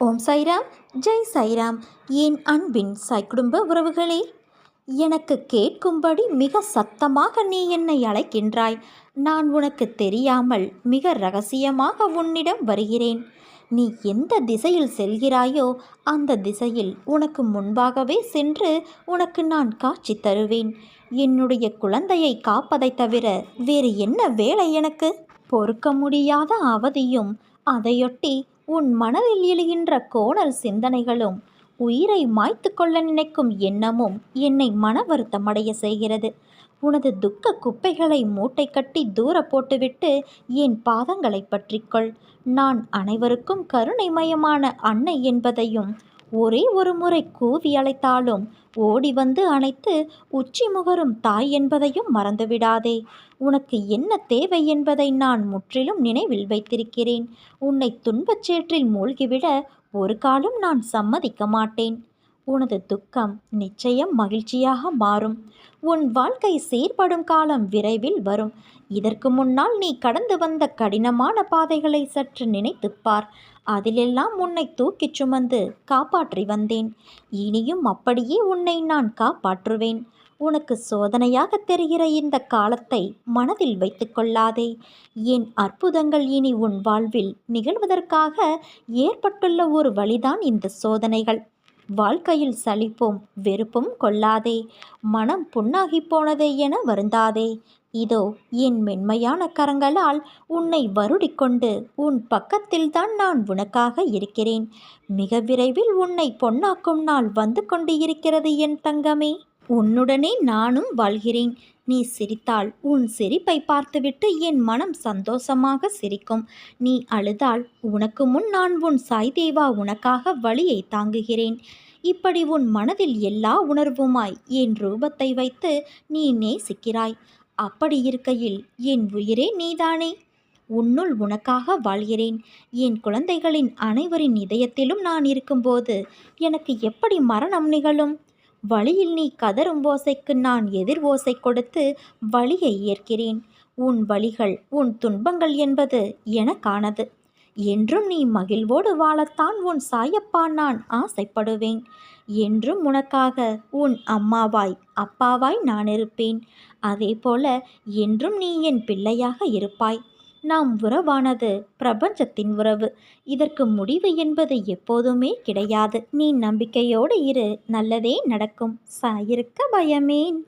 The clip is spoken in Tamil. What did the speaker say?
ஓம் சாய்ராம். ஜெய் சாய்ராம். என் அன்பின் சாய் குடும்ப உறவுகளே, எனக்கு கேட்கும்படி மிக சத்தமாக நீ என்னை அழைக்கின்றாய். நான் உனக்கு தெரியாமல் மிக ரகசியமாக உன்னிடம் வருகிறேன். நீ எந்த திசையில் செல்கிறாயோ அந்த திசையில் உனக்கு முன்பாகவே சென்று உனக்கு நான் காட்சி தருவேன். என்னுடைய குழந்தையை காப்பதை தவிர வேறு என்ன வேலை எனக்கு? பொறுக்க முடியாத அவதியும் அதையொட்டி உன் மனதில் எழுகின்ற கோணல் சிந்தனைகளும் உயிரை மாய்த்து கொள்ள நினைக்கும் எண்ணமும் என்னை மன வருத்தமடைய செய்கிறது. உனது துக்க குப்பைகளை மூட்டை கட்டி தூர போட்டுவிட்டு என் பாதங்களை பற்றிக்கொள். நான் அனைவருக்கும் கருணைமயமான அன்னை என்பதையும், ஒரே ஒரு முறை கூவி அழைத்தாலும் ஓடி வந்து அணைத்து உச்சி முகரும் தாய் என்பதையும் மறந்துவிடாதே. உனக்கு என்ன தேவை என்பதை நான் முற்றிலும் நினைவில் வைத்திருக்கிறேன். உன்னை துன்பச் சேற்றில் மூழ்கிவிட ஒரு காலம் நான் சம்மதிக்க மாட்டேன். உனது துக்கம் நிச்சயம் மகிழ்ச்சியாக மாறும். உன் வாழ்க்கை சீர்படும் காலம் விரைவில் வரும். இதற்கு முன்னால் நீ கடந்து வந்த கடினமான பாதைகளை சற்று நினைத்துப்பார். அதிலெல்லாம் உன்னை தூக்கிச் சுமந்து காப்பாற்றி வந்தேன். இனியும் அப்படியே உன்னை நான் காப்பாற்றுவேன். உனக்கு சோதனையாக தெரிகிற இந்த காலத்தை மனதில் வைத்து கொள்ளாதே. என் அற்புதங்கள் இனி உன் வாழ்வில் நிகழ்வதற்காக ஏற்பட்டுள்ள ஒரு வழிதான் இந்த சோதனைகள். வாழ்க்கையில் சலிப்பும் வெறுப்பும் கொள்ளாதே. மனம் புண்ணாகி போனதே என வருந்தாதே. இதோ என் மென்மையான கரங்களால் உன்னை வருடிக்கொண்டு உன் பக்கத்தில்தான் நான் உனக்காக இருக்கிறேன். மிக விரைவில் உன்னை பொன்னாக்கும் நாள் வந்து கொண்டு இருக்கிறது என் தங்கமே. உன்னுடனே நானும் வாழ்கிறேன். நீ சிரித்தால் உன் சிரிப்பை பார்த்துவிட்டு என் மனம் சந்தோஷமாக சிரிக்கும். நீ அழுதால் உனக்கு முன் நான் உன் சாய் தேவா உனக்காக வலியை தாங்குகிறேன். இப்படி உன் மனதில் எல்லா உணர்வுமாய் என் ரூபத்தை வைத்து நீ நேசிக்கிறாய். அப்படி இருக்கையில் என் உயிரே நீதானே. உன்னுள் உனக்காக வாழ்கிறேன். என் குழந்தைகளின் அனைவரின் இதயத்திலும் நான் இருக்கும்போது எனக்கு எப்படி மரணம் நிகழும்? வழியில் நீ கதரும் ஓசைக்கு நான் எதிர் ஓசை கொடுத்து வழியை ஏற்கிறேன். உன் வழிகள் உன் துன்பங்கள் என்பது எனக்கானது. என்றும் நீ மகிழ்வோடு வாழத்தான் உன் சாயப்பா நான் ஆசைப்படுவேன். என்றும் உனக்காக உன் அம்மாவாய் அப்பாவாய் நான் இருப்பேன். அதே போல என்றும் நீ என் பிள்ளையாக இருப்பாய். நாம் உறவானது பிரபஞ்சத்தின் உறவு. இதற்கு முடிவு என்பது எப்போதுமே கிடையாது. நீ நம்பிக்கையோடு இரு, நல்லதே நடக்கும். சாயிருக்க பயமேன்.